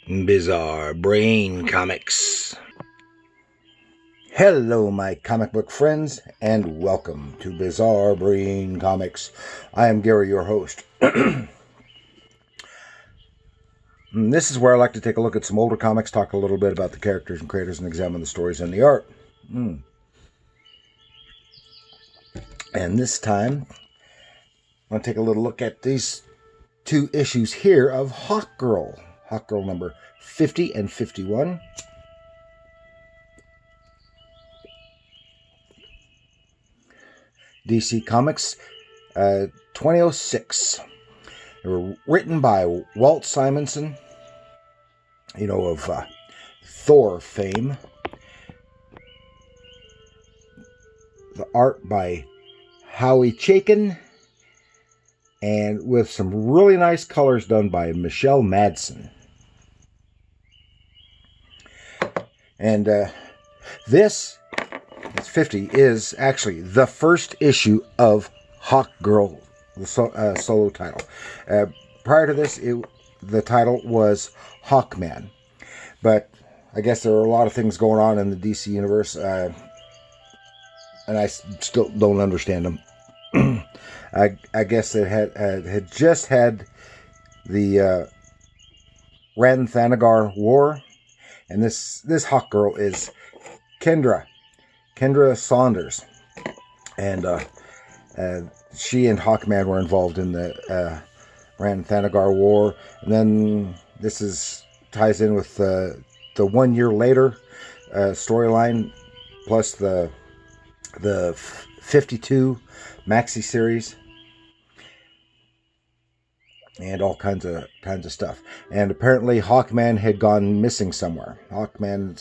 Bizarre Brain Comics. Hello, my comic book friends, and welcome to Bizarre Brain Comics. I am Gary, your host. This is where I like to take a look at some older comics, talk a little bit about the characters and creators, and examine the stories and the art. And this time, I want to take a little look at these two issues here of Hawkgirl. Hawkgirl number 50 and 51. DC Comics 2006. They were written by Walt Simonson, of Thor fame. The art by Chaykin, and with some really nice colors done by Michelle Madsen. And this 50 is actually the first issue of Hawkgirl, the solo title. Prior to this, the title was Hawkman. But I guess there are a lot of things going on in the DC universe, and I still don't understand them. I guess it had just had the Rann-Thanagar War, and this Hawkgirl is Kendra Saunders, and she and Hawkman were involved in the Rann-Thanagar War, and then this ties in with the 1 year later storyline, plus the 52 maxi series, and all kinds of stuff. And apparently Hawkman had gone missing somewhere. Hawkman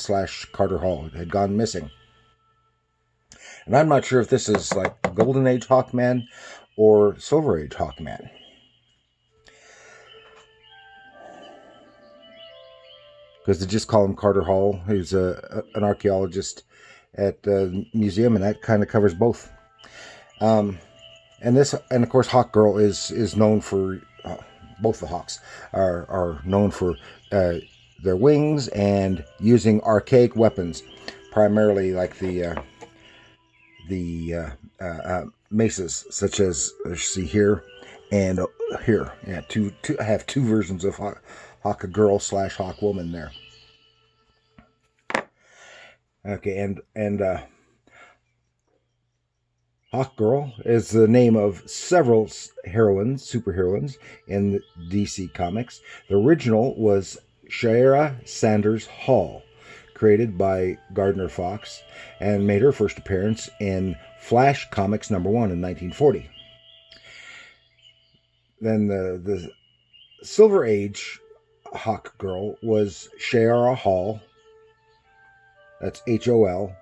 / Carter Hall had gone missing. And I'm not sure if this is like Golden Age Hawkman or Silver Age Hawkman. Because they just call him Carter Hall. He's an archaeologist at the museum, and that kind of covers both. And of course, Hawkgirl is known for both the Hawks are known for their wings and using archaic weapons, primarily like the maces, such as you see here and here. Yeah, I have two versions of Hawkgirl / Hawkwoman there. Okay, and Hawkgirl is the name of several superheroines in the DC Comics. The original was Shayera Sanders Hall, created by Gardner Fox, and made her first appearance in Flash Comics #1 in 1940. Then the Silver Age Hawkgirl was Shayera Hall, that's Hol,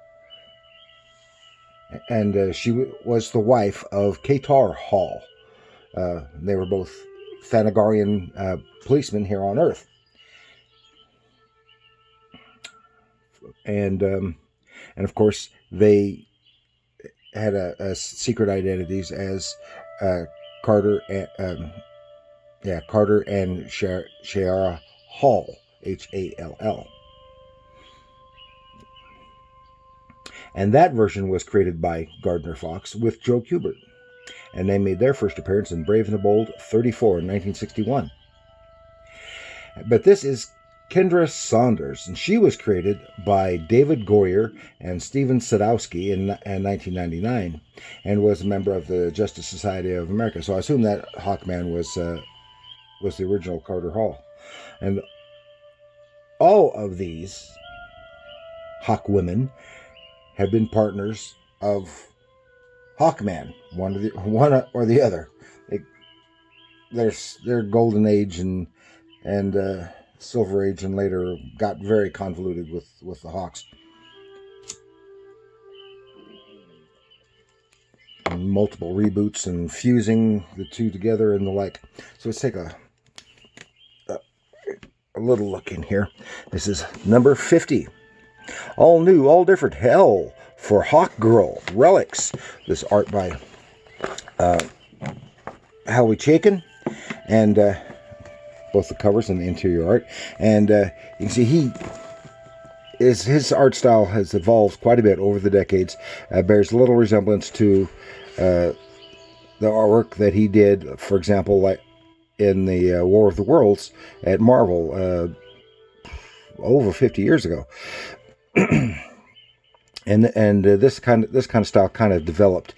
and she was the wife of Katar Hall. They were both Thanagarian policemen here on Earth. And of course, they had a secret identities as Carter and Shayera Hall, Hall. And that version was created by Gardner Fox with Joe Kubert, and they made their first appearance in Brave and the Bold 34 in 1961. But this is Kendra Saunders, and she was created by David Goyer and Steven Sadowski in 1999, and was a member of the Justice Society of America. So I assume that Hawkman was the original Carter Hall. And all of these Hawkwomen have been partners of Hawkman, one or the other. Their Golden Age and Silver Age and later got very convoluted with the Hawks. And multiple reboots and fusing the two together and the like. So let's take a little look in here. This is number 50. All new, all different. Hell for Hawkgirl. Relics. This art by Chaykin. And both the covers and the interior art. And you can see his art style has evolved quite a bit over the decades. Bears little resemblance to the artwork that he did, for example, like in the War of the Worlds at Marvel over 50 years ago. And this kind of style kind of developed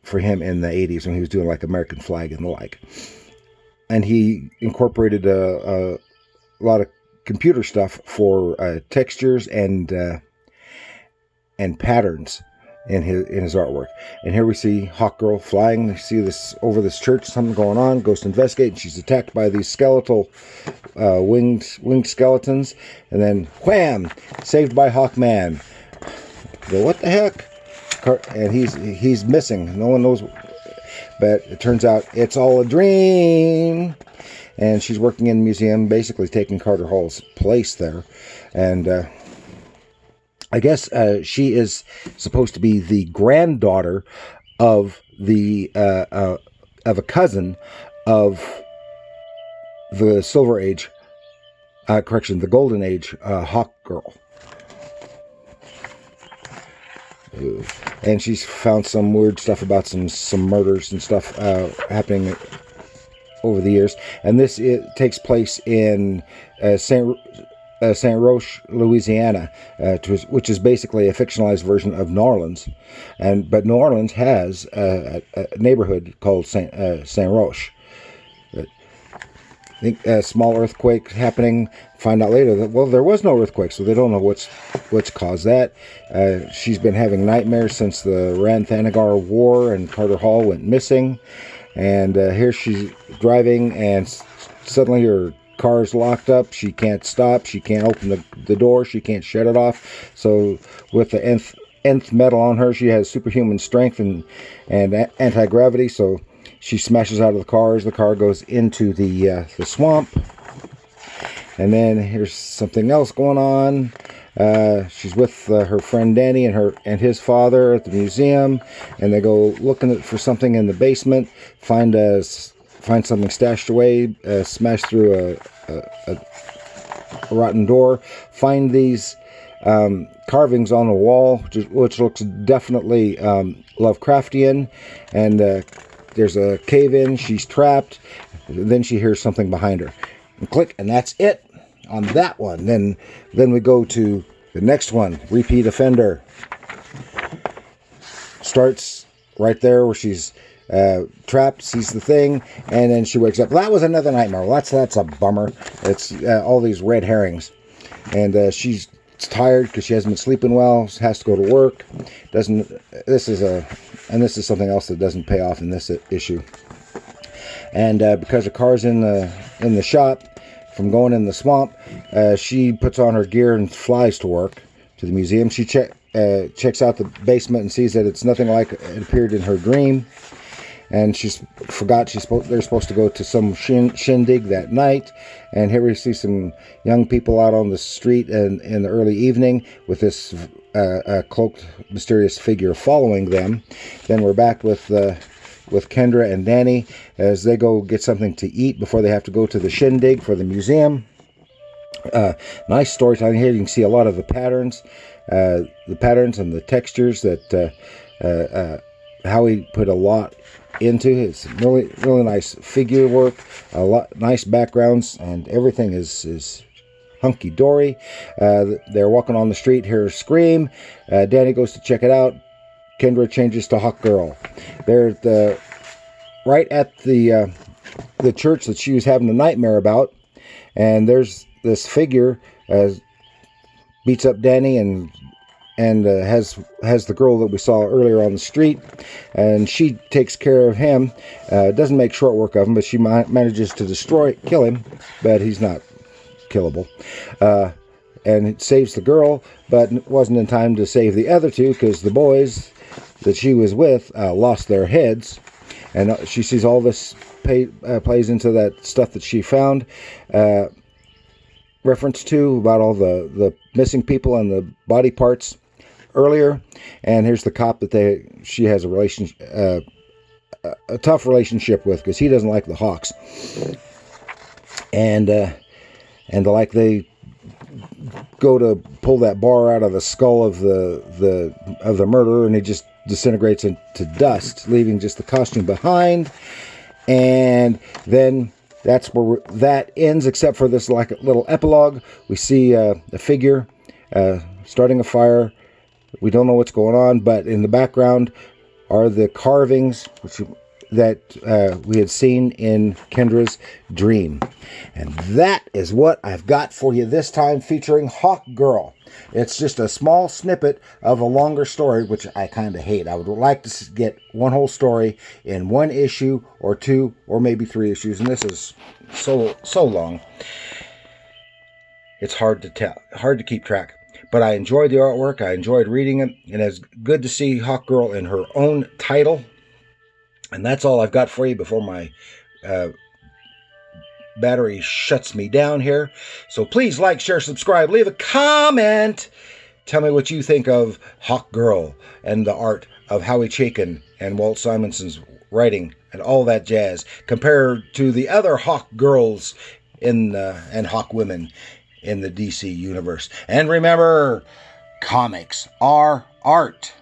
for him in the 80s when he was doing like American Flag and the like. And he incorporated a lot of computer stuff for textures and patterns in his artwork. And here we see Hawkgirl flying. We see this over this church, something going on. Goes to investigate, and she's attacked by these skeletal winged skeletons. And then wham! Saved by Hawkman. Go, what the heck? And he's missing. No one knows. But it turns out it's all a dream. And she's working in a museum, basically taking Carter Hall's place there. And I guess she is supposed to be the granddaughter of a cousin of the Silver Age, the Golden Age Hawkgirl. And she's found some weird stuff about some murders and stuff happening over the years. And this takes place in Saint Roch, Louisiana, which is basically a fictionalized version of New Orleans. But New Orleans has a neighborhood called Saint Roch. I think a small earthquake happening. Find out later that, well, there was no earthquake, so they don't know what's caused that. She's been having nightmares since the Ranthanagar War, and Carter Hall went missing. And here she's driving, and suddenly her car's locked up. She can't stop. She can't open the door. She can't shut it off. So with the nth metal on her, she has superhuman strength and anti-gravity. So she smashes out of the car as the car goes into the swamp. And then here's something else going on. She's with her friend Danny and his father at the museum, and they go looking for something in the basement. Find something stashed away. Smash through a rotten door. Find these carvings on the wall, which looks definitely Lovecraftian. And there's a cave-in. She's trapped. Then she hears something behind her. And click, and that's it on that one. Then we go to the next one, Repeat Offender. Starts right there where she's trapped, sees the thing, and then she wakes up. That was another nightmare. Well, that's a bummer. It's all these red herrings. And she's tired because she hasn't been sleeping well, has to go to work. This is something else that doesn't pay off in this issue. And because her car's in the shop from going in the swamp, she puts on her gear and flies to work to the museum. She checks out the basement and sees that it's nothing like it appeared in her dream. And she's forgot they're supposed to go to some shindig that night. And here we see some young people out on the street in the early evening with this cloaked, mysterious figure following them. Then we're back with Kendra and Danny as they go get something to eat before they have to go to the shindig for the museum. Nice storytelling here. You can see a lot of the patterns and the textures that Howie put a lot into. It's really, really nice figure work, a lot nice backgrounds, and everything is hunky-dory. They're walking on the street, hear a scream. Danny goes to check it out. Kendra changes to Hawkgirl. They're right at the church that she was having a nightmare about, and there's this figure beats up Danny and has the girl that we saw earlier on the street, and she takes care of him. Doesn't make short work of him, but she manages to kill him, but he's not killable. And it saves the girl, but it wasn't in time to save the other two because the boys that she was with lost their heads. And she sees all this plays into that stuff that she found. Reference to about all the missing people and the body parts earlier. And here's the cop that she has a tough relationship with because he doesn't like the Hawks. and like they go to pull that bar out of the skull of the murderer, and it just disintegrates into dust, leaving just the costume behind. And then that's where that ends, except for this like little epilogue. We see a figure starting a fire. We don't know what's going on, but in the background are the carvings that we had seen in Kendra's dream. And that is what I've got for you this time, featuring Hawkgirl. It's just a small snippet of a longer story, which I kind of hate. I would like to get one whole story in one issue or two or maybe 3 issues, and this is so long. It's hard to keep track. But I enjoyed the artwork. I enjoyed reading it, and it's good to see Hawkgirl in her own title. And that's all I've got for you before my battery shuts me down here. So please like, share, subscribe, leave a comment. Tell me what you think of Hawkgirl and the art of Howie Chaykin and Walt Simonson's writing and all that jazz, compared to the other Hawkgirls and Hawkwomen in the DC universe. And remember, comics are art.